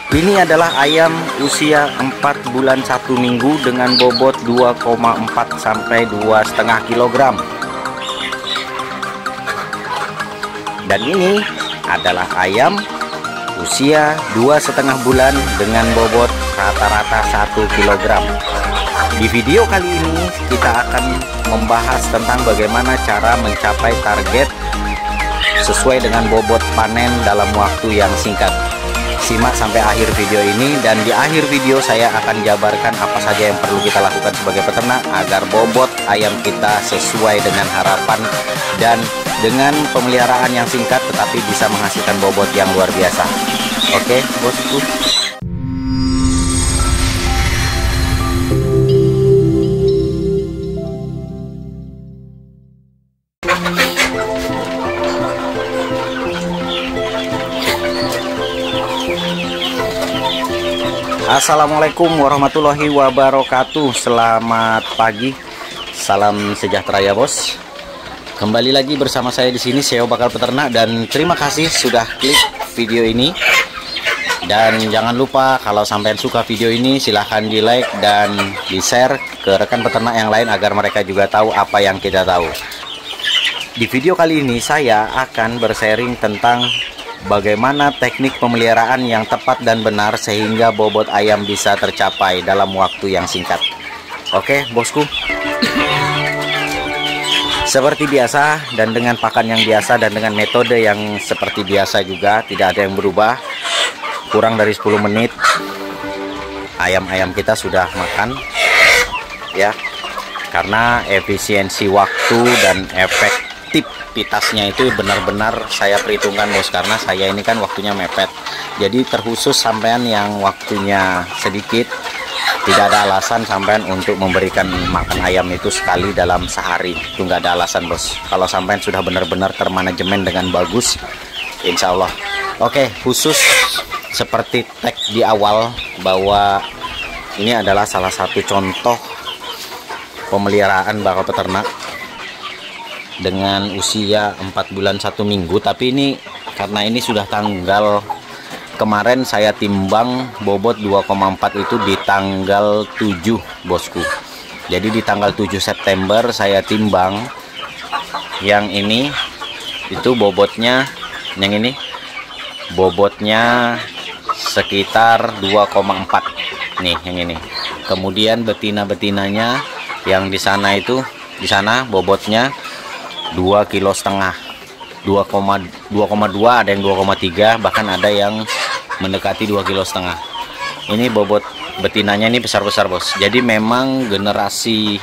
Ini adalah ayam usia 4 bulan 1 minggu dengan bobot 2,4 sampai 2,5 kg. Dan ini adalah ayam usia 2,5 bulan dengan bobot rata-rata 1 kg. Di video kali ini kita akan membahas tentang bagaimana cara mencapai target sesuai dengan bobot panen dalam waktu yang singkat. Simak sampai akhir video ini, dan di akhir video saya akan jabarkan apa saja yang perlu kita lakukan sebagai peternak agar bobot ayam kita sesuai dengan harapan dan dengan pemeliharaan yang singkat tetapi bisa menghasilkan bobot yang luar biasa. Oke, bosku. Assalamualaikum warahmatullahi wabarakatuh. Selamat pagi, salam sejahtera ya bos. Kembali lagi bersama saya di sini, SEO Bakal Peternak, dan terima kasih sudah klik video ini. Dan jangan lupa kalau sampai suka video ini silahkan di like dan di share ke rekan peternak yang lain agar mereka juga tahu apa yang kita tahu. Di video kali ini saya akan bersharing tentang bagaimana teknik pemeliharaan yang tepat dan benar sehingga bobot ayam bisa tercapai dalam waktu yang singkat. Oke bosku, seperti biasa dan dengan pakan yang biasa dan dengan metode yang seperti biasa juga, tidak ada yang berubah. Kurang dari 10 menit ayam-ayam kita sudah makan ya, karena efisiensi waktu dan efektivitasnya itu benar-benar saya perhitungkan bos, karena saya ini kan waktunya mepet. Jadi terkhusus sampean yang waktunya sedikit, tidak ada alasan sampean untuk memberikan makan ayam itu sekali dalam sehari. Itu nggak ada alasan bos. Kalau sampean sudah benar-benar termanajemen dengan bagus, insya Allah. Oke, khusus seperti tag di awal bahwa ini adalah salah satu contoh pemeliharaan bakal peternak dengan usia 4 bulan 1 minggu. Tapi ini karena ini sudah tanggal kemarin saya timbang bobot 2,4 itu di tanggal 7 bosku. Jadi di tanggal 7 September saya timbang yang ini, itu bobotnya, yang ini bobotnya sekitar 2,4 nih, yang ini. Kemudian betina-betinanya yang di sana itu, di sana bobotnya 2,5 kilo, 2,2, ada yang 2,3, bahkan ada yang mendekati 2,5 kilo. Ini bobot betinanya ini besar-besar bos. Jadi memang generasi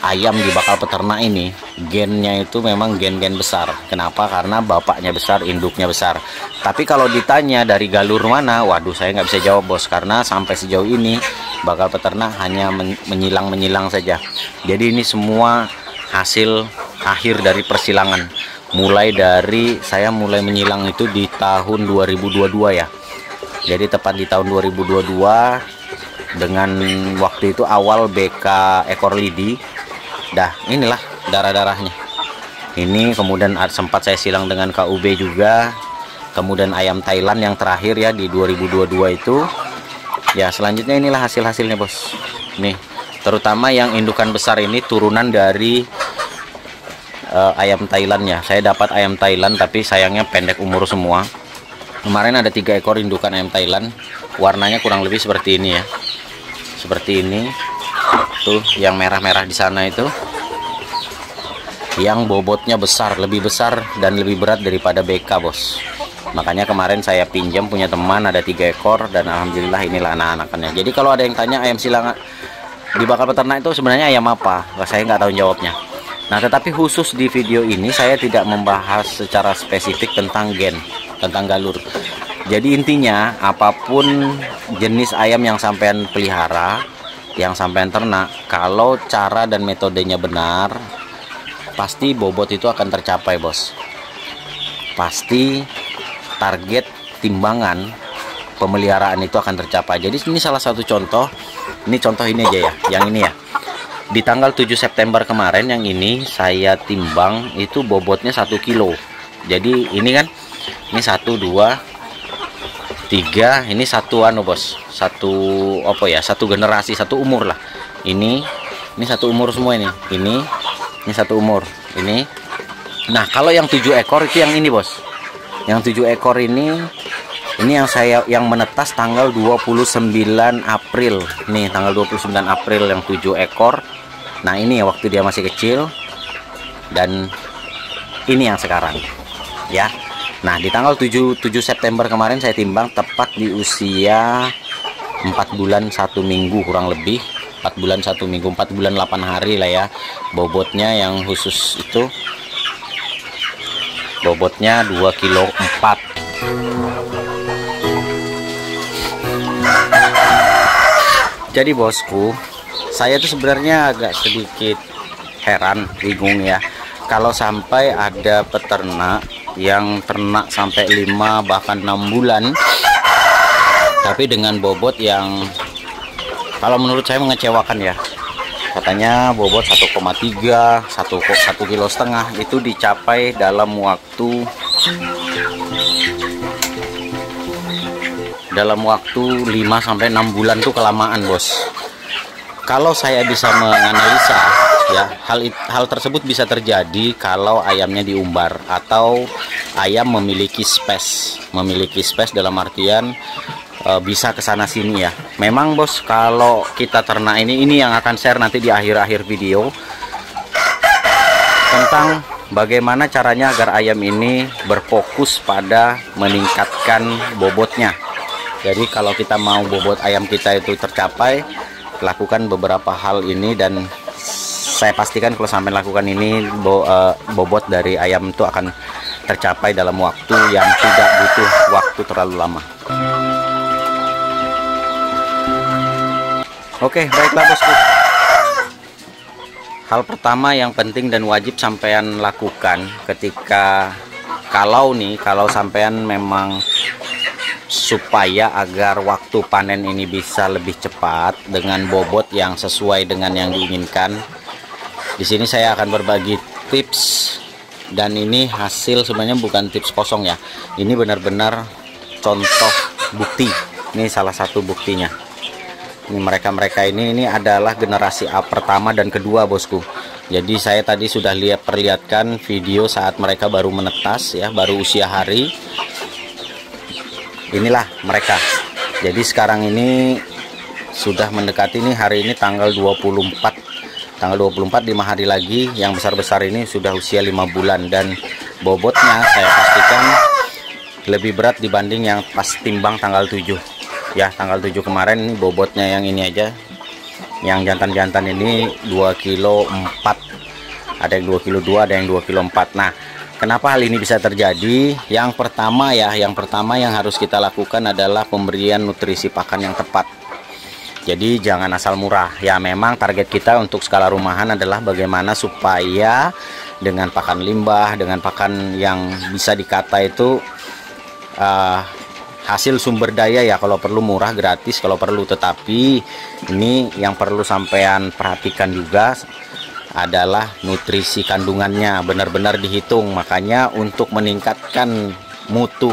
ayam di bakal peternak ini gennya itu memang gen-gen besar. Kenapa? Karena bapaknya besar, induknya besar. Tapi kalau ditanya dari galur mana, waduh saya nggak bisa jawab bos, karena sampai sejauh ini bakal peternak hanya menyilang-menyilang saja. Jadi ini semua hasil akhir dari persilangan. Mulai dari saya mulai menyilang itu di tahun 2022 ya. Jadi tepat di tahun 2022 dengan waktu itu awal BK ekor lidi. Dah inilah darah-darahnya. Ini kemudian sempat saya silang dengan KUB juga. Kemudian ayam Thailand yang terakhir ya di 2022 itu. Ya selanjutnya inilah hasil-hasilnya bos. Nih, terutama yang indukan besar ini turunan dari ayam Thailand ya. Saya dapat ayam Thailand tapi sayangnya pendek umur semua. Kemarin ada 3 ekor indukan ayam Thailand, warnanya kurang lebih seperti ini ya, seperti ini. Tuh yang merah-merah di sana itu yang bobotnya besar, lebih besar dan lebih berat daripada BK bos. Makanya kemarin saya pinjam punya teman, ada 3 ekor, dan alhamdulillah inilah anak-anakannya. Jadi kalau ada yang tanya ayam silangan di bakal peternak itu sebenarnya ayam apa, saya nggak tahu jawabnya. Nah, tetapi khusus di video ini saya tidak membahas secara spesifik tentang gen, tentang galur. Jadi intinya apapun jenis ayam yang sampean pelihara, yang sampean ternak, kalau cara dan metodenya benar, pasti bobot itu akan tercapai bos. Pasti target timbangan pemeliharaan itu akan tercapai. Jadi ini salah satu contoh. Ini contoh ini aja ya, yang ini ya. Di tanggal 7 September kemarin yang ini saya timbang itu bobotnya 1 kilo. Jadi ini kan, ini 1, 2, 3 ini satu anu bos, satu apa ya, satu generasi, satu umur lah. Ini satu umur semua ini satu umur ini. Nah kalau yang 7 ekor itu yang ini bos, yang 7 ekor ini yang menetas tanggal 29 April nih, tanggal 29 April yang 7 ekor. Nah ini waktu dia masih kecil, dan ini yang sekarang ya. Nah di tanggal 7 September kemarin saya timbang tepat di usia 4 bulan 1 minggu kurang lebih, 4 bulan 1 minggu, 4 bulan 8 hari lah ya. Bobotnya yang khusus itu bobotnya 2,4 kilo. Jadi bosku, saya tuh sebenarnya agak sedikit heran, bingung ya, kalau sampai ada peternak yang ternak sampai 5 bahkan 6 bulan tapi dengan bobot yang kalau menurut saya mengecewakan ya. Katanya bobot 1,3, 1,5 kilo itu dicapai dalam waktu 5-6 bulan tuh kelamaan bos. Kalau saya bisa menganalisa ya, hal tersebut bisa terjadi kalau ayamnya diumbar atau ayam memiliki space dalam artian bisa kesana sini ya. Memang bos, kalau kita ternak ini yang akan share nanti di akhir-akhir video tentang bagaimana caranya agar ayam ini berfokus pada meningkatkan bobotnya. Jadi kalau kita mau bobot ayam kita itu tercapai, lakukan beberapa hal ini, dan saya pastikan kalau sampai lakukan ini bobot dari ayam itu akan tercapai dalam waktu yang tidak butuh waktu terlalu lama. Oke, baiklah bosku. Hal pertama yang penting dan wajib sampean lakukan ketika kalau sampean memang supaya agar waktu panen ini bisa lebih cepat dengan bobot yang sesuai dengan yang diinginkan. Di sini saya akan berbagi tips, dan ini hasil sebenarnya bukan tips kosong ya. Ini benar-benar contoh bukti. Ini salah satu buktinya. Ini mereka ini adalah generasi A pertama dan kedua bosku. Jadi saya tadi sudah perlihatkan video saat mereka baru menetas ya, baru usia hari. Inilah mereka. Jadi sekarang ini sudah mendekati nih, hari ini tanggal 24, 5 hari lagi yang besar-besar ini sudah usia 5 bulan, dan bobotnya saya pastikan lebih berat dibanding yang pas timbang tanggal 7 ya. Tanggal 7 kemarin ini bobotnya yang ini aja, yang jantan-jantan ini 2,4 kilo, ada yang 2,2 kilo, ada yang 2,4 kilo. Nah, kenapa hal ini bisa terjadi? Yang pertama yang harus kita lakukan adalah pemberian nutrisi pakan yang tepat. Jadi jangan asal murah ya. Memang target kita untuk skala rumahan adalah bagaimana supaya dengan pakan limbah, dengan pakan yang bisa dikata itu hasil sumber daya ya, kalau perlu murah, gratis kalau perlu. Tetapi ini yang perlu sampean perhatikan juga adalah nutrisi kandungannya benar-benar dihitung. Makanya untuk meningkatkan mutu,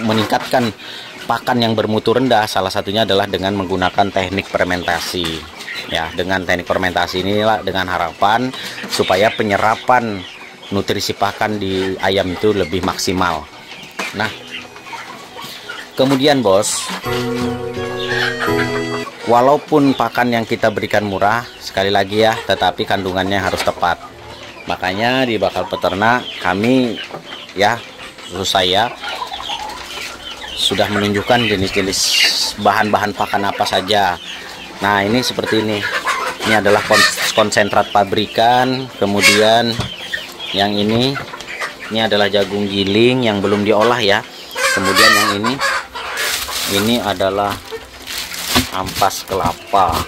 meningkatkan pakan yang bermutu rendah, salah satunya adalah dengan menggunakan teknik fermentasi ya. Dengan teknik fermentasi inilah dengan harapan supaya penyerapan nutrisi pakan di ayam itu lebih maksimal. Nah, kemudian bos, walaupun pakan yang kita berikan murah, sekali lagi ya, tetapi kandungannya harus tepat. Makanya di Bakal Peternak kami ya, khusus saya sudah menunjukkan jenis-jenis bahan-bahan pakan apa saja. Nah ini seperti ini. Ini adalah konsentrat pabrikan. Kemudian yang ini adalah jagung giling yang belum diolah ya. Kemudian yang ini adalah ampas kelapa.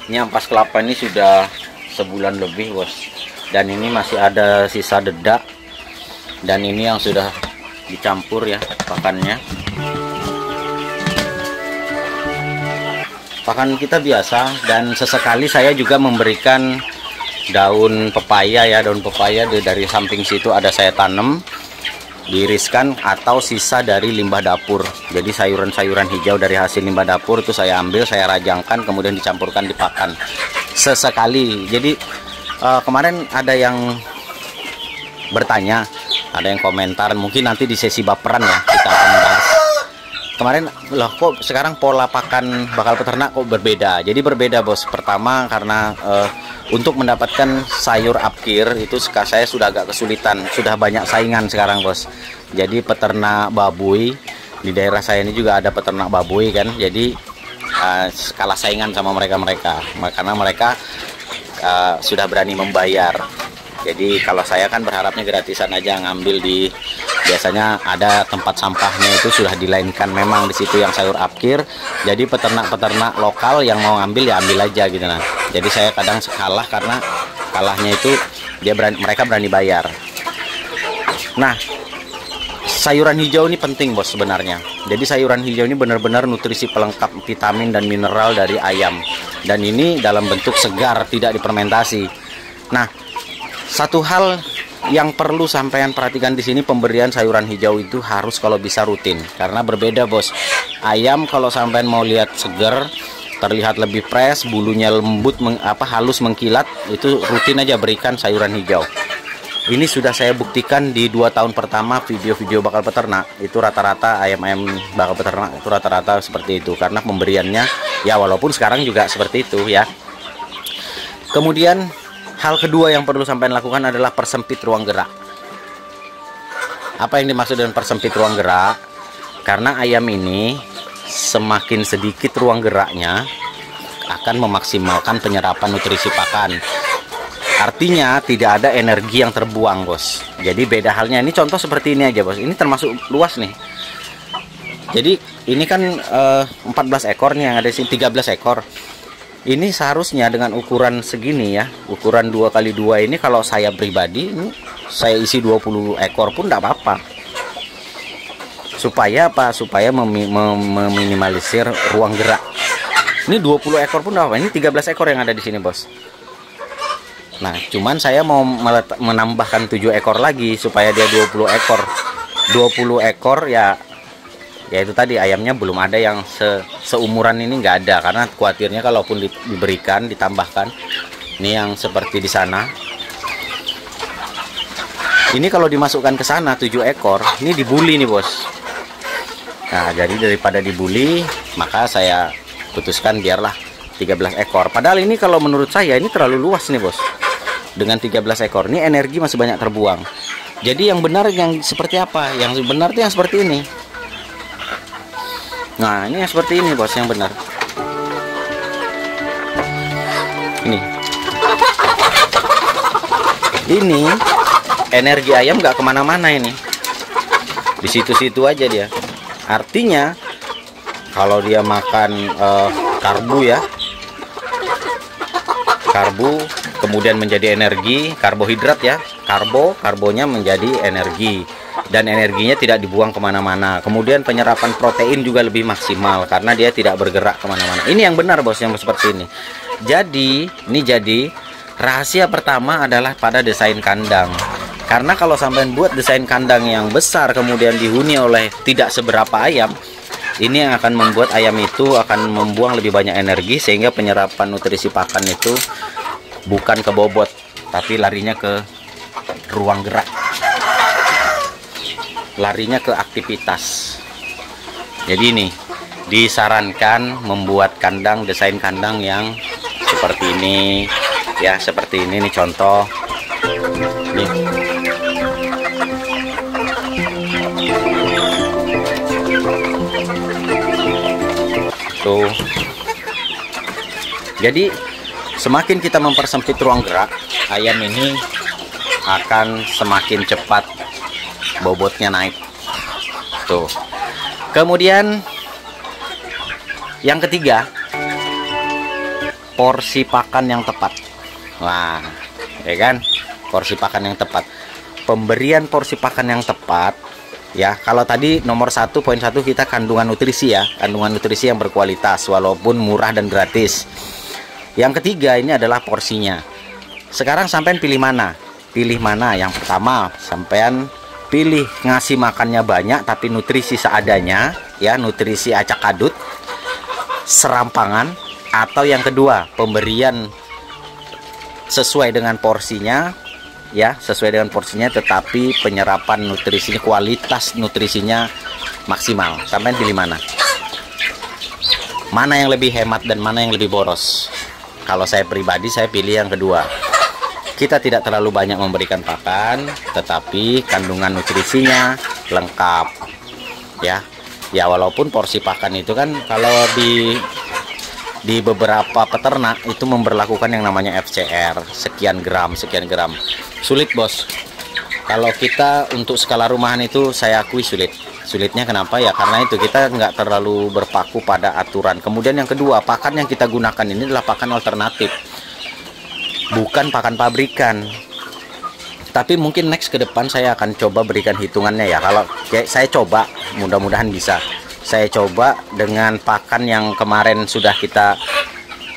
Ini ampas kelapa ini sudah sebulan lebih bos, dan ini masih ada sisa dedak, dan ini yang sudah dicampur ya pakannya. Pakan kita biasa, dan sesekali saya juga memberikan daun pepaya ya. Daun pepaya dari samping situ ada saya tanam. diiriskan atau sisa dari limbah dapur. Jadi sayuran-sayuran hijau dari hasil limbah dapur itu saya ambil, saya rajangkan, kemudian dicampurkan di pakan sesekali. Jadi kemarin ada yang bertanya, ada yang komentar, mungkin nanti di sesi baperan ya kita akan bahas. Kemarin loh kok sekarang pola pakan bakal peternak kok berbeda. Jadi berbeda bos. Pertama karena untuk mendapatkan sayur upkir itu saya sudah agak kesulitan, sudah banyak saingan sekarang bos. Jadi peternak baboy di daerah saya ini juga ada peternak baboy kan. Jadi kalah saingan sama mereka karena mereka sudah berani membayar. Jadi kalau saya kan berharapnya gratisan aja, ngambil di biasanya ada tempat sampahnya itu sudah dilainkan memang di situ yang sayur upkir. Jadi peternak-peternak lokal yang mau ngambil ya ambil aja gitu nah. Jadi saya kadang kalah karena kalahnya itu mereka berani bayar. Nah, sayuran hijau ini penting bos sebenarnya. Jadi sayuran hijau ini benar-benar nutrisi pelengkap vitamin dan mineral dari ayam. Dan ini dalam bentuk segar, tidak difermentasi. Nah, satu hal yang perlu sampean perhatikan di sini, pemberian sayuran hijau itu harus kalau bisa rutin, karena berbeda bos. Ayam kalau sampean mau lihat segar, terlihat lebih fresh, bulunya lembut, halus mengkilat, itu rutin aja berikan sayuran hijau. Ini sudah saya buktikan di 2 tahun pertama video-video bakal peternak. Itu rata-rata ayam-ayam bakal peternak itu rata-rata seperti itu, karena pemberiannya ya walaupun sekarang juga seperti itu ya. Kemudian hal kedua yang perlu sampai lakukan adalah persempit ruang gerak. Apa yang dimaksud dengan persempit ruang gerak? Karena ayam ini semakin sedikit ruang geraknya akan memaksimalkan penyerapan nutrisi pakan. Artinya tidak ada energi yang terbuang bos. Jadi beda halnya, ini contoh seperti ini aja bos. Ini termasuk luas nih. Jadi ini kan 14 ekor nih yang ada di sini, 13 ekor. Ini seharusnya dengan ukuran segini ya, ukuran 2x2 ini kalau saya pribadi ini saya isi 20 ekor pun tidak apa-apa. Supaya apa? Supaya meminimalisir ruang gerak. Ini 20 ekor pun tidak apa. Ini 13 ekor yang ada di sini bos. Nah, cuman saya mau menambahkan 7 ekor lagi supaya dia 20 ekor. 20 ekor ya itu tadi ayamnya belum ada yang seumuran ini, nggak ada, karena khawatirnya kalaupun diberikan ditambahkan ini yang seperti di sana, ini kalau dimasukkan ke sana 7 ekor ini dibully nih bos. Nah jadi daripada dibully maka saya putuskan biarlah 13 ekor. Padahal ini kalau menurut saya ini terlalu luas nih bos. Dengan 13 ekor ini energi masih banyak terbuang. Jadi yang benar yang seperti apa? Yang benar itu yang seperti ini. Nah ini yang seperti ini bos, yang benar ini energi ayam nggak kemana-mana, ini di situ-situ aja dia. Artinya kalau dia makan karbo ya, karbo kemudian menjadi energi, karbohidrat ya, karbonya menjadi energi, dan energinya tidak dibuang kemana-mana. Kemudian penyerapan protein juga lebih maksimal karena dia tidak bergerak kemana-mana. Ini yang benar bos, yang seperti ini. Jadi rahasia pertama adalah pada desain kandang. Karena kalau sampai buat desain kandang yang besar kemudian dihuni oleh tidak seberapa ayam, ini yang akan membuat ayam itu akan membuang lebih banyak energi, sehingga penyerapan nutrisi pakan itu bukan ke bobot tapi larinya ke ruang gerak, larinya ke aktivitas. Jadi ini disarankan membuat kandang, desain kandang yang seperti ini ya, seperti ini nih contoh nih. Tuh. Jadi semakin kita mempersempit ruang gerak, ayam ini akan semakin cepat bobotnya naik. Tuh. Kemudian yang ketiga, porsi pakan yang tepat. Wah, ya kan? Porsi pakan yang tepat. Pemberian porsi pakan yang tepat ya. Kalau tadi nomor 1.1 kita kandungan nutrisi ya, kandungan nutrisi yang berkualitas walaupun murah dan gratis. Yang ketiga ini adalah porsinya. Sekarang sampean pilih mana? Pilih mana? Yang pertama sampean pilih ngasih makannya banyak tapi nutrisi seadanya, ya, nutrisi acak adut, serampangan, atau yang kedua pemberian sesuai dengan porsinya, ya, sesuai dengan porsinya, tetapi penyerapan nutrisinya, kualitas nutrisinya maksimal. Sampai pilih mana? Mana yang lebih hemat dan mana yang lebih boros? Kalau saya pribadi, saya pilih yang kedua. Kita tidak terlalu banyak memberikan pakan, tetapi kandungan nutrisinya lengkap, ya. Ya, walaupun porsi pakan itu kan kalau di beberapa peternak itu memberlakukan yang namanya FCR, sekian gram. Sulit, bos. Kalau kita untuk skala rumahan itu saya akui sulit. Sulitnya kenapa? Ya karena itu kita nggak terlalu berpaku pada aturan. Kemudian yang kedua, pakan yang kita gunakan ini adalah pakan alternatif, bukan pakan pabrikan. Tapi mungkin next ke depan saya akan coba berikan hitungannya, ya. Kalau saya coba, mudah-mudahan bisa. Saya coba dengan pakan yang kemarin sudah kita,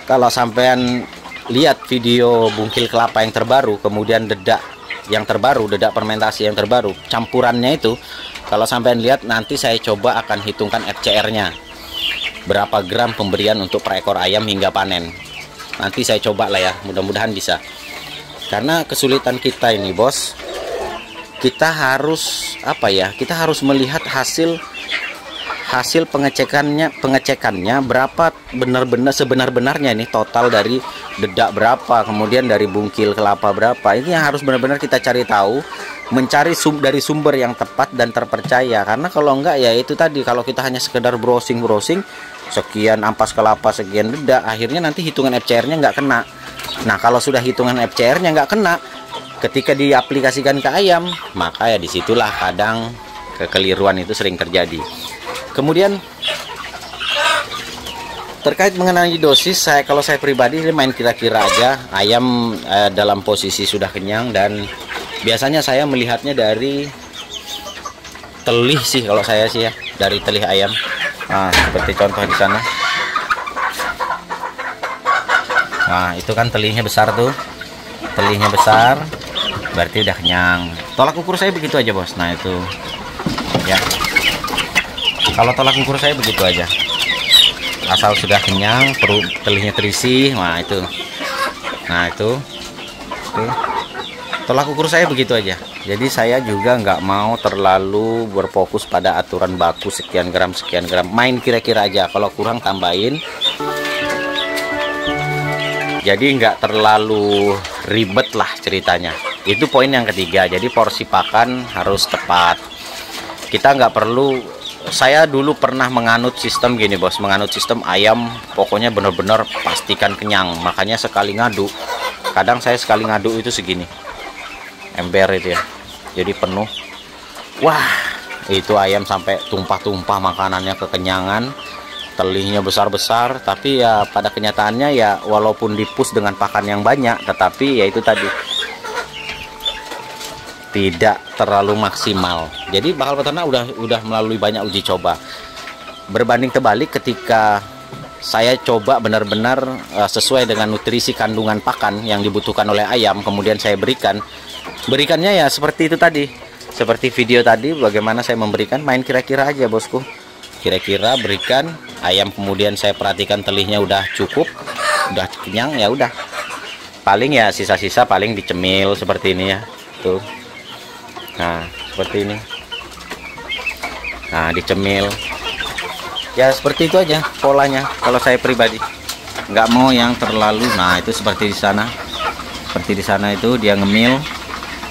kalau sampean lihat video bungkil kelapa yang terbaru, kemudian dedak yang terbaru, dedak fermentasi yang terbaru, campurannya itu, kalau sampean lihat nanti saya coba akan hitungkan FCR-nya. Berapa gram pemberian untuk per ekor ayam hingga panen. Nanti saya coba lah, ya, mudah-mudahan bisa. Karena kesulitan kita ini, bos, kita harus apa ya? Kita harus melihat hasil pengecekannya berapa benar-benar sebenar-benarnya ini, total dari dedak berapa, kemudian dari bungkil kelapa berapa. Ini yang harus benar-benar kita cari tahu, mencari dari sumber yang tepat dan terpercaya. Karena kalau enggak, ya itu tadi, kalau kita hanya sekedar browsing sekian ampas kelapa, sekian dedak, akhirnya nanti hitungan FCR-nya nggak kena. Nah, kalau sudah hitungan FCR-nya nggak kena, ketika diaplikasikan ke ayam, maka ya disitulah kadang kekeliruan itu sering terjadi. Kemudian terkait mengenai dosis, kalau saya pribadi main kira-kira aja. Ayam dalam posisi sudah kenyang, dan biasanya saya melihatnya dari telih sih, kalau saya sih, ya, dari telih ayam. Nah, seperti contoh di sana. Nah, itu kan telihnya besar tuh. Telihnya besar, berarti udah kenyang. Tolak ukur saya begitu aja, bos. Nah, itu, ya. Kalau tolak ukur saya begitu aja. Asal sudah kenyang, perut telihnya terisi. Nah, itu. Nah, itu. Tuh. Tolak ukur saya begitu aja. Jadi saya juga nggak mau terlalu berfokus pada aturan baku sekian gram. Main kira-kira aja. Kalau kurang tambahin. Jadi nggak terlalu ribet lah ceritanya. Itu poin yang ketiga. Jadi porsi pakan harus tepat. Kita nggak perlu. Saya dulu pernah menganut sistem gini, bos. Menganut sistem ayam pokoknya benar-benar pastikan kenyang. Makanya sekali ngaduk, kadang saya sekali ngaduk itu segini ember itu, ya. Jadi penuh. Wah, itu ayam sampai tumpah-tumpah makanannya, kekenyangan. Telihnya besar-besar. Tapi ya pada kenyataannya, ya walaupun dipus dengan pakan yang banyak, tetapi ya itu tadi, tidak terlalu maksimal. Jadi bakal peternak udah melalui banyak uji coba. Berbanding terbalik ketika saya coba benar-benar sesuai dengan nutrisi kandungan pakan yang dibutuhkan oleh ayam, kemudian saya berikannya ya seperti itu tadi. Seperti video tadi, bagaimana saya memberikan, main kira-kira aja, bosku. Kira-kira berikan ayam, kemudian saya perhatikan telihnya udah cukup, udah kenyang, ya udah. Paling ya sisa-sisa paling dicemil seperti ini, ya. Tuh. Nah, seperti ini. Nah, dicemil. Ya, seperti itu aja polanya. Kalau saya pribadi, nggak mau yang terlalu. Nah, itu seperti di sana. Seperti di sana itu dia ngemil.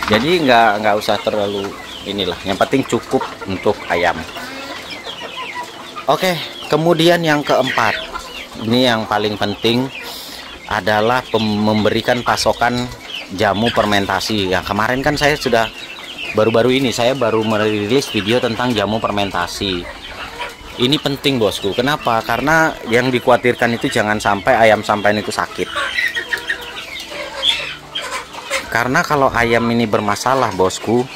Jadi nggak usah terlalu inilah. Yang penting cukup untuk ayam. Oke, kemudian yang keempat. Ini yang paling penting adalah memberikan pasokan jamu fermentasi. Yang kemarin kan saya sudah baru-baru ini saya baru merilis video tentang jamu fermentasi. Ini penting, bosku. Kenapa? Karena yang dikhawatirkan itu jangan sampai ayam sampean itu sakit. Karena kalau ayam ini bermasalah, bosku,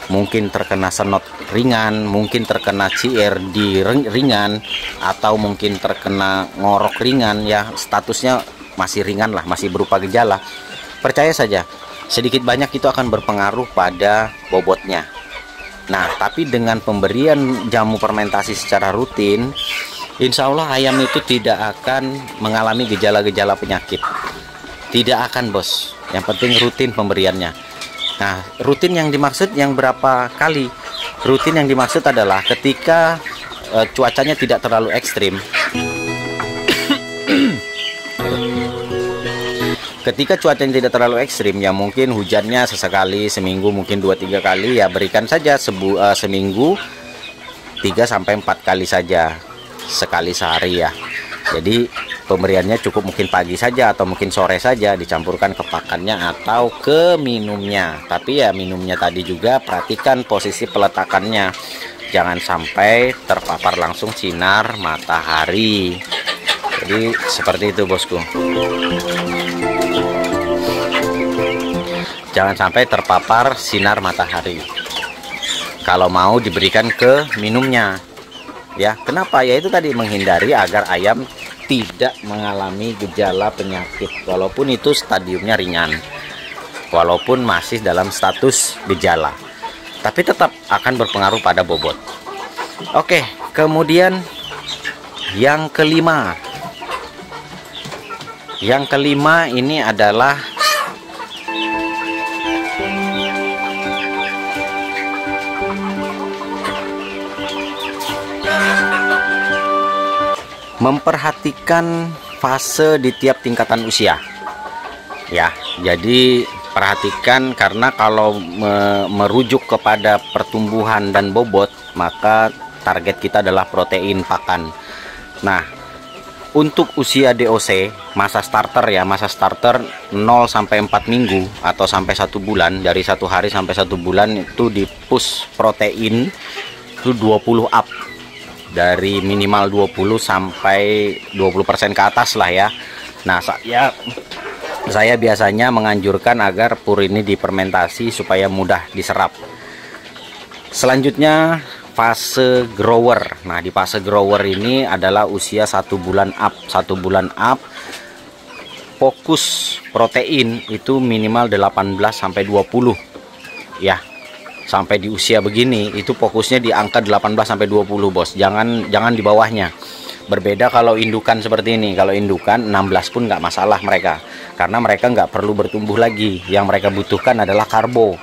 mungkin terkena senot ringan, mungkin terkena CRD ringan, atau mungkin terkena ngorok ringan, ya statusnya masih ringan lah, masih berupa gejala. Percaya saja, sedikit banyak itu akan berpengaruh pada bobotnya. Nah, tapi dengan pemberian jamu fermentasi secara rutin, insya Allah ayam itu tidak akan mengalami gejala-gejala penyakit. Tidak akan, bos. Yang penting rutin pemberiannya. Nah, rutin yang dimaksud yang berapa kali? Rutin yang dimaksud adalah ketika cuacanya tidak terlalu ekstrim. Ketika cuacanya tidak terlalu ekstrim, ya mungkin hujannya sesekali, seminggu mungkin 2-3 kali, ya berikan saja seminggu 3-4 kali saja, sekali sehari ya. Jadi pemberiannya cukup mungkin pagi saja atau mungkin sore saja, dicampurkan ke pakannya atau ke minumnya. Tapi ya minumnya tadi juga perhatikan posisi peletakannya, jangan sampai terpapar langsung sinar matahari. Jadi seperti itu, bosku. Jangan sampai terpapar sinar matahari kalau mau diberikan ke minumnya ya. Kenapa? Ya itu tadi, menghindari agar ayam tidak mengalami gejala penyakit walaupun itu stadiumnya ringan, walaupun masih dalam status gejala, tapi tetap akan berpengaruh pada bobot. Oke, kemudian yang kelima ini adalah memperhatikan fase di tiap tingkatan usia ya. Jadi perhatikan, karena kalau merujuk kepada pertumbuhan dan bobot, maka target kita adalah protein pakan. Nah, untuk usia DOC, masa starter ya, masa starter 0 sampai 4 minggu atau sampai 1 bulan, dari 1 hari sampai 1 bulan itu di push protein itu 20 up, dari minimal 20 sampai 20% ke atas lah ya. Nah, saya biasanya menganjurkan agar pur ini difermentasi supaya mudah diserap. Selanjutnya fase grower. Nah, di fase grower ini adalah usia 1 bulan up. 1 bulan up, fokus protein itu minimal 18 sampai 20 ya. Sampai di usia begini itu fokusnya di angka 18 sampai 20, bos. Jangan di bawahnya. Berbeda kalau indukan seperti ini. Kalau indukan 16 pun nggak masalah mereka, karena mereka nggak perlu bertumbuh lagi. Yang mereka butuhkan adalah karbo.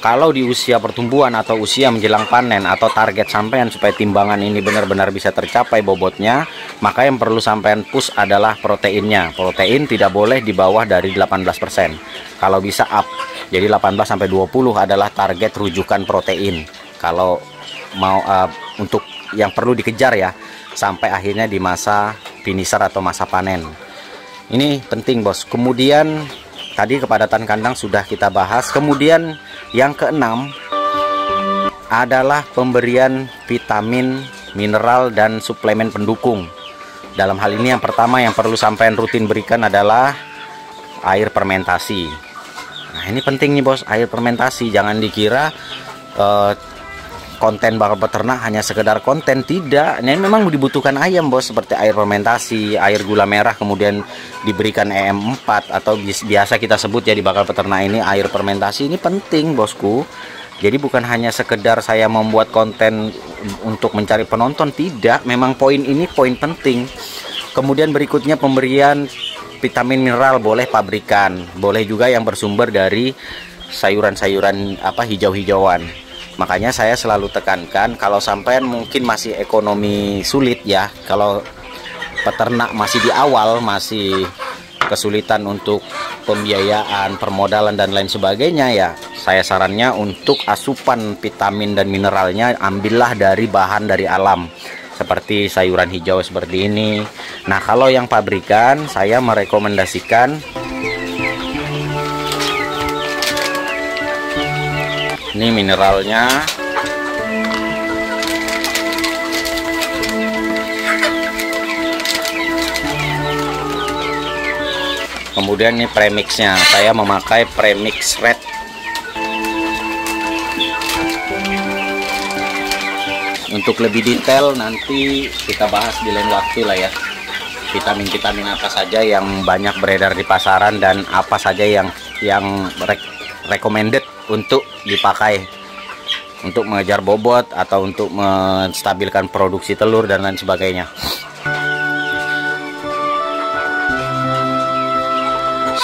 Kalau di usia pertumbuhan atau usia menjelang panen atau target sampean supaya timbangan ini benar-benar bisa tercapai bobotnya, maka yang perlu sampean push adalah proteinnya. Protein tidak boleh di bawah dari 18%. Kalau bisa up. Jadi 18 sampai 20 adalah target rujukan protein. Kalau mau untuk yang perlu dikejar ya, sampai akhirnya di masa finisher atau masa panen. Ini penting, bos. Kemudian tadi kepadatan kandang sudah kita bahas. Kemudian yang keenam adalah pemberian vitamin, mineral, dan suplemen pendukung. Dalam hal ini yang pertama yang perlu sampean rutin berikan adalah air fermentasi. Nah, ini penting nih, bos, air fermentasi. Jangan dikira konten bakal peternak hanya sekedar konten, tidak. Ini memang dibutuhkan ayam, bos, seperti air fermentasi, air gula merah, kemudian diberikan EM4 atau biasa kita sebut ya di bakal peternak ini air fermentasi. Ini penting, bosku. Jadi bukan hanya sekedar saya membuat konten untuk mencari penonton, tidak. Memang poin ini poin penting. Kemudian berikutnya pemberian vitamin mineral, boleh pabrikan, boleh juga yang bersumber dari sayuran-sayuran hijau-hijauan. Makanya saya selalu tekankan, kalau sampean mungkin masih ekonomi sulit ya, kalau peternak masih di awal, masih kesulitan untuk pembiayaan, permodalan dan lain sebagainya, ya saya sarannya untuk asupan vitamin dan mineralnya ambillah dari bahan dari alam, seperti sayuran hijau seperti ini. Nah, kalau yang pabrikan saya merekomendasikan ini mineralnya. Kemudian ini premixnya, saya memakai premix red. Untuk lebih detail nanti kita bahas di lain waktu lah ya. Vitamin-vitamin apa saja yang banyak beredar di pasaran dan apa saja yang recommended untuk dipakai. untuk mengejar bobot atau untuk menstabilkan produksi telur dan lain sebagainya.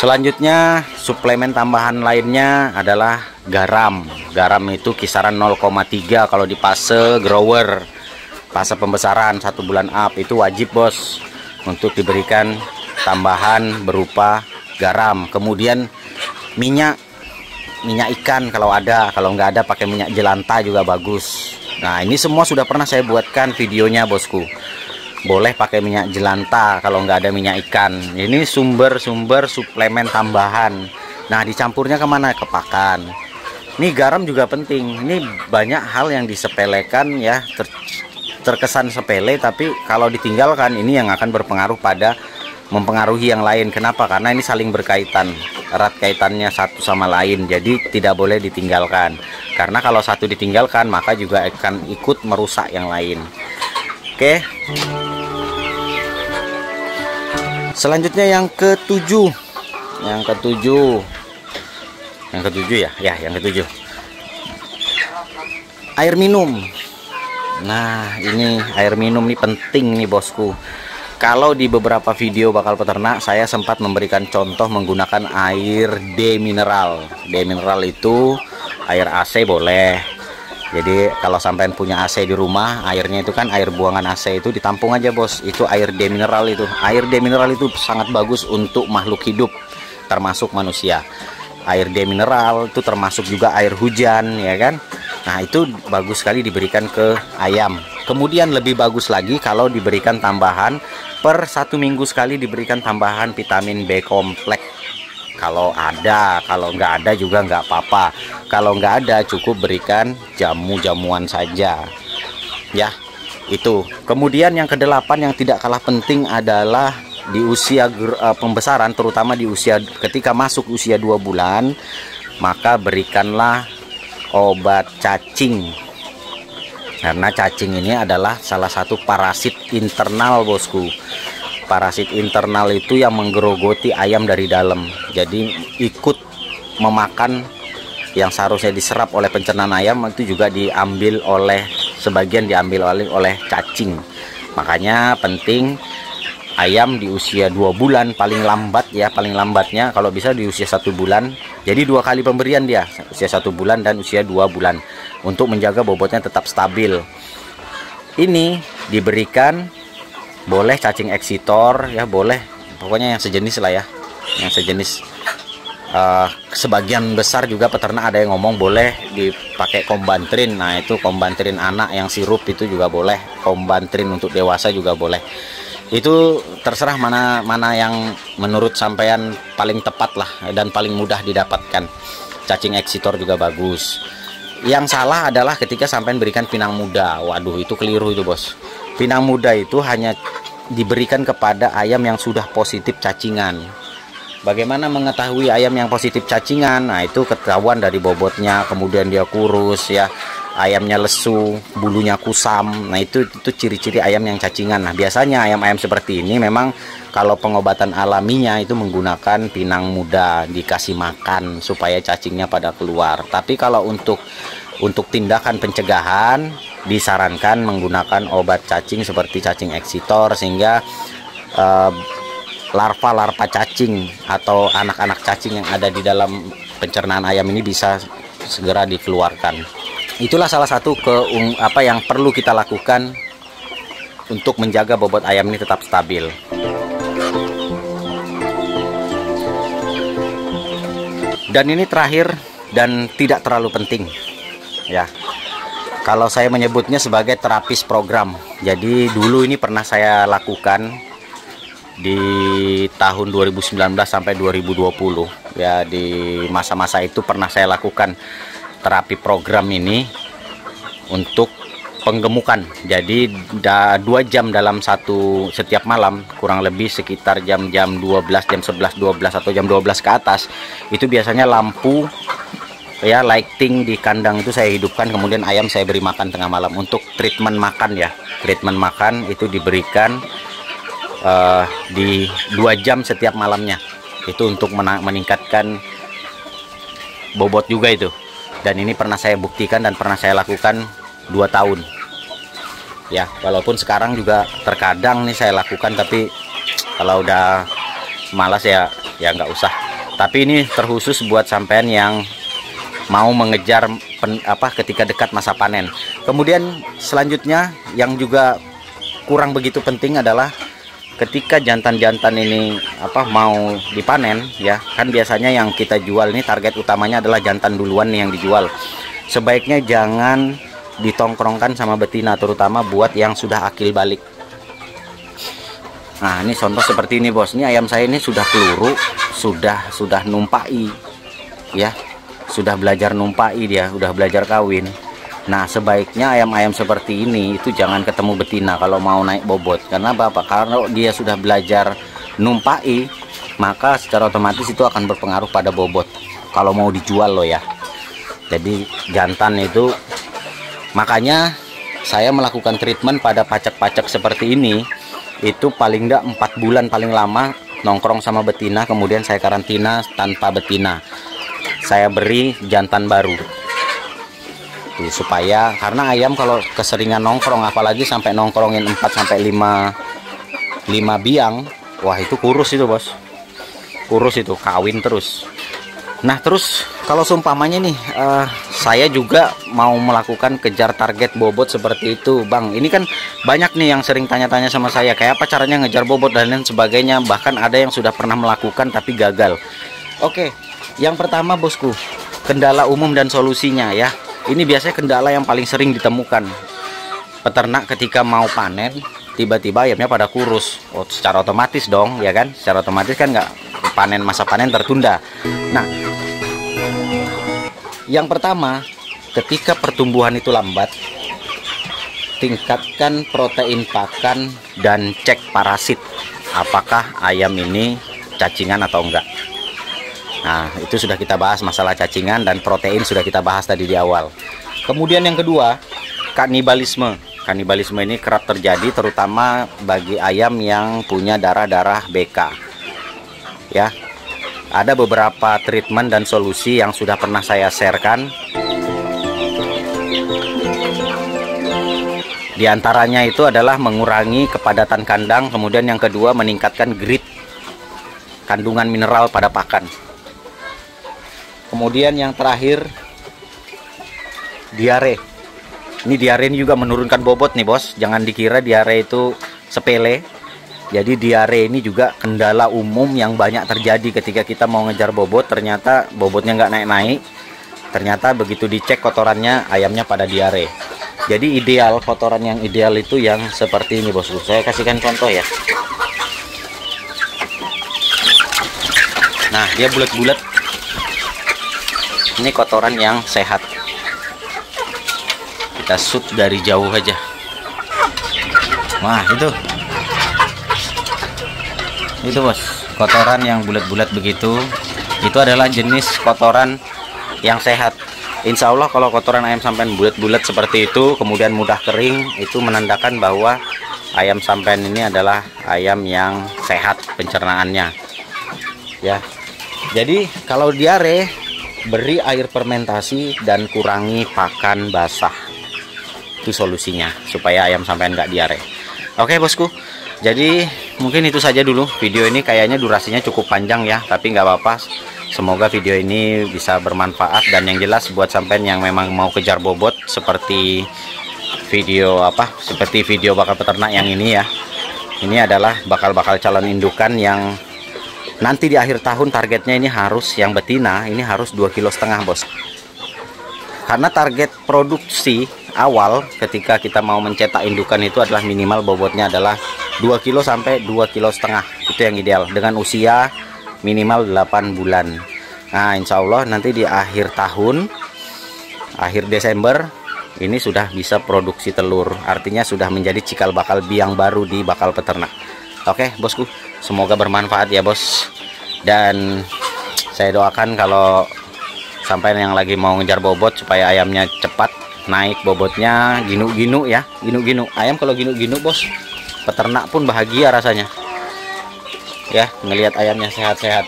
Selanjutnya suplemen tambahan lainnya adalah garam. Garam itu kisaran 0,3 kalau di fase grower, fase pembesaran 1 bulan up itu wajib bos untuk diberikan tambahan berupa garam. Kemudian minyak ikan kalau ada, kalau nggak ada pakai minyak jelantah juga bagus. Nah ini semua sudah pernah saya buatkan videonya bosku. Boleh pakai minyak jelantah kalau nggak ada minyak ikan. Ini sumber-sumber suplemen tambahan. Nah dicampurnya kemana? Ke pakan. Ini garam juga penting. Ini banyak hal yang disepelekan ya, terkesan sepele, tapi kalau ditinggalkan ini yang akan berpengaruh pada mempengaruhi yang lain. Kenapa? Karena ini saling berkaitan, erat kaitannya satu sama lain. Jadi tidak boleh ditinggalkan. Karena kalau satu ditinggalkan maka juga akan ikut merusak yang lain. Oke. Selanjutnya yang ketujuh. Yang ketujuh. Air minum. Nah, ini air minum nih penting nih bosku. Kalau di beberapa video bakal peternak saya sempat memberikan contoh menggunakan air demineral. Demineral itu air AC boleh. Jadi kalau sampean punya AC di rumah, airnya itu kan air buangan AC itu ditampung aja bos. Itu air demineral itu. Air demineral itu sangat bagus untuk makhluk hidup termasuk manusia. Air demineral itu termasuk juga air hujan ya kan. Nah itu bagus sekali diberikan ke ayam. Kemudian lebih bagus lagi kalau diberikan tambahan per 1 minggu sekali, diberikan tambahan vitamin B kompleks. Kalau ada, kalau nggak ada juga nggak apa-apa. Kalau nggak ada cukup berikan jamu-jamuan saja ya. Itu kemudian yang kedelapan yang tidak kalah penting adalah di usia pembesaran, terutama di usia ketika masuk usia 2 bulan, maka berikanlah obat cacing. Karena cacing ini adalah salah satu parasit internal bosku. Parasit internal itu yang menggerogoti ayam dari dalam. Jadi ikut memakan yang seharusnya diserap oleh pencernaan ayam, itu juga diambil oleh sebagian diambil oleh cacing. Makanya penting ayam di usia 2 bulan paling lambat ya, paling lambatnya kalau bisa di usia 1 bulan. Jadi 2 kali pemberian dia, usia 1 bulan dan usia 2 bulan untuk menjaga bobotnya tetap stabil. Ini diberikan boleh cacing eksitor ya, boleh pokoknya yang sejenis lah ya, yang sejenis. Sebagian besar juga peternak ada yang ngomong boleh dipakai kombantrin. Nah itu kombantrin anak yang sirup itu juga boleh, kombantrin untuk dewasa juga boleh. Itu terserah mana yang menurut sampean paling tepat lah dan paling mudah didapatkan. Cacing eksitor juga bagus. Yang salah adalah ketika sampean berikan pinang muda. Waduh itu keliru itu bos. Pinang muda itu hanya diberikan kepada ayam yang sudah positif cacingan. Bagaimana mengetahui ayam yang positif cacingan? Nah itu ketahuan dari bobotnya, kemudian dia kurus ya, ayamnya lesu, bulunya kusam. Nah itu ciri-ciri ayam yang cacingan. Nah biasanya ayam-ayam seperti ini memang kalau pengobatan alaminya itu menggunakan pinang muda, dikasih makan supaya cacingnya pada keluar. Tapi kalau untuk tindakan pencegahan disarankan menggunakan obat cacing seperti cacing eksitor, sehingga larva-larva cacing atau anak-anak cacing yang ada di dalam pencernaan ayam ini bisa segera dikeluarkan. Itulah salah satu apa yang perlu kita lakukan untuk menjaga bobot ayam ini tetap stabil. Dan ini terakhir dan tidak terlalu penting ya. Kalau saya menyebutnya sebagai terapis program. Jadi dulu ini pernah saya lakukan di tahun 2019 sampai 2020 ya, di masa-masa itu pernah saya lakukan terapi program ini untuk penggemukan. Jadi 2 jam dalam setiap malam, kurang lebih sekitar jam 12, jam 11, 12 atau jam 12 ke atas, itu biasanya lampu ya, lighting di kandang itu saya hidupkan, kemudian ayam saya beri makan tengah malam untuk treatment makan ya. Treatment makan itu diberikan di 2 jam setiap malamnya. Itu untuk meningkatkan bobot juga itu. Dan ini pernah saya buktikan dan pernah saya lakukan 2 tahun. Ya, walaupun sekarang juga terkadang nih saya lakukan, tapi kalau udah malas ya nggak usah. Tapi ini terkhusus buat sampean yang mau mengejar ketika dekat masa panen. Kemudian selanjutnya yang juga kurang begitu penting adalah ketika jantan-jantan ini mau dipanen, ya kan biasanya yang kita jual ini target utamanya adalah jantan duluan nih yang dijual. Sebaiknya jangan ditongkrongkan sama betina, terutama buat yang sudah akil balik. Nah, ini contoh seperti ini, bos. Ini ayam saya ini sudah peluru, sudah numpai, ya, sudah belajar numpai, dia udah belajar kawin. Nah, sebaiknya ayam-ayam seperti ini itu jangan ketemu betina kalau mau naik bobot. Karena apa? Karena dia sudah belajar numpai, maka secara otomatis itu akan berpengaruh pada bobot kalau mau dijual loh ya. Jadi jantan itu, makanya saya melakukan treatment pada pacak-pacak seperti ini itu paling enggak 4 bulan paling lama nongkrong sama betina, kemudian saya karantina tanpa betina, saya beri jantan baru tuh, supaya karena ayam kalau keseringan nongkrong, apalagi sampai nongkrongin 4 sampai 5 biang, wah itu kurus itu, bos, kurus itu, kawin terus. Nah, terus kalau seumpamanya nih saya juga mau melakukan kejar target bobot seperti itu, Bang. Ini kan banyak nih yang sering tanya-tanya sama saya, kayak apa caranya ngejar bobot dan lain sebagainya. Bahkan ada yang sudah pernah melakukan tapi gagal. Oke, yang pertama, bosku, kendala umum dan solusinya ya. Ini biasanya kendala yang paling sering ditemukan peternak ketika mau panen, tiba-tiba ayamnya pada kurus. Oh, secara otomatis dong, ya kan? Secara otomatis kan nggak panen, masa panen tertunda. Nah, yang pertama, ketika pertumbuhan itu lambat, tingkatkan protein pakan dan cek parasit apakah ayam ini cacingan atau enggak. Nah, itu sudah kita bahas, masalah cacingan dan protein sudah kita bahas tadi di awal. Kemudian yang kedua, kanibalisme. Kanibalisme ini kerap terjadi terutama bagi ayam yang punya darah-darah BK. Ya, ada beberapa treatment dan solusi yang sudah pernah saya sharekan. Di antaranya itu adalah mengurangi kepadatan kandang, kemudian yang kedua meningkatkan grit, kandungan mineral pada pakan. Kemudian yang terakhir, diare. Ini diare ini juga menurunkan bobot nih, bos. Jangan dikira diare itu sepele. Jadi diare ini juga kendala umum yang banyak terjadi ketika kita mau ngejar bobot, ternyata bobotnya nggak naik-naik. Ternyata begitu dicek kotorannya, ayamnya pada diare. Jadi ideal, kotoran yang ideal itu yang seperti ini, bosku. Saya kasihkan contoh ya. Nah, dia bulat-bulat. Ini kotoran yang sehat. Kita shoot dari jauh aja. Wah, itu bos, kotoran yang bulat-bulat begitu, itu adalah jenis kotoran yang sehat. Insya Allah kalau kotoran ayam sampean bulat-bulat seperti itu kemudian mudah kering, itu menandakan bahwa ayam sampean ini adalah ayam yang sehat pencernaannya ya. Jadi kalau diare, beri air fermentasi dan kurangi pakan basah, itu solusinya supaya ayam sampean nggak diare. Oke, bosku, jadi mungkin itu saja dulu video ini. Kayaknya durasinya cukup panjang ya, tapi nggak apa-apa. Semoga video ini bisa bermanfaat, dan yang jelas buat sampean yang memang mau kejar bobot seperti video bakal peternak yang ini ya. Ini adalah bakal calon indukan yang nanti di akhir tahun targetnya ini harus, yang betina ini harus 2,5 kg, bos. Karena target produksi awal ketika kita mau mencetak indukan itu adalah minimal bobotnya adalah 2 kg sampai 2,5 kg. Itu yang ideal dengan usia minimal 8 bulan. Nah, insya Allah nanti di akhir tahun, akhir Desember ini sudah bisa produksi telur. Artinya sudah menjadi cikal bakal biang baru di bakal peternak. Oke, bosku, semoga bermanfaat ya, bos. Dan saya doakan kalau sampai yang lagi mau ngejar bobot supaya ayamnya cepat naik bobotnya, ginu-ginu ya, ginu-ginu. Ayam kalau ginu-ginu, bos, peternak pun bahagia rasanya ya, ngelihat ayamnya sehat-sehat.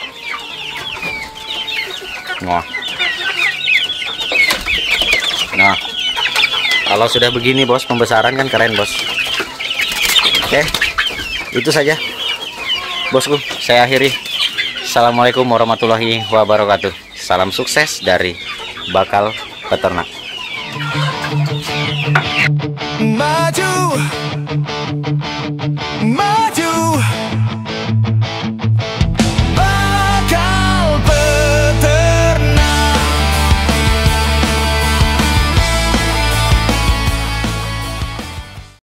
Wah, Kalau sudah begini bos, pembesaran kan keren bos. Oke, itu saja bosku, saya akhiri. Assalamualaikum warahmatullahi wabarakatuh. Salam sukses dari Bakal Peternak.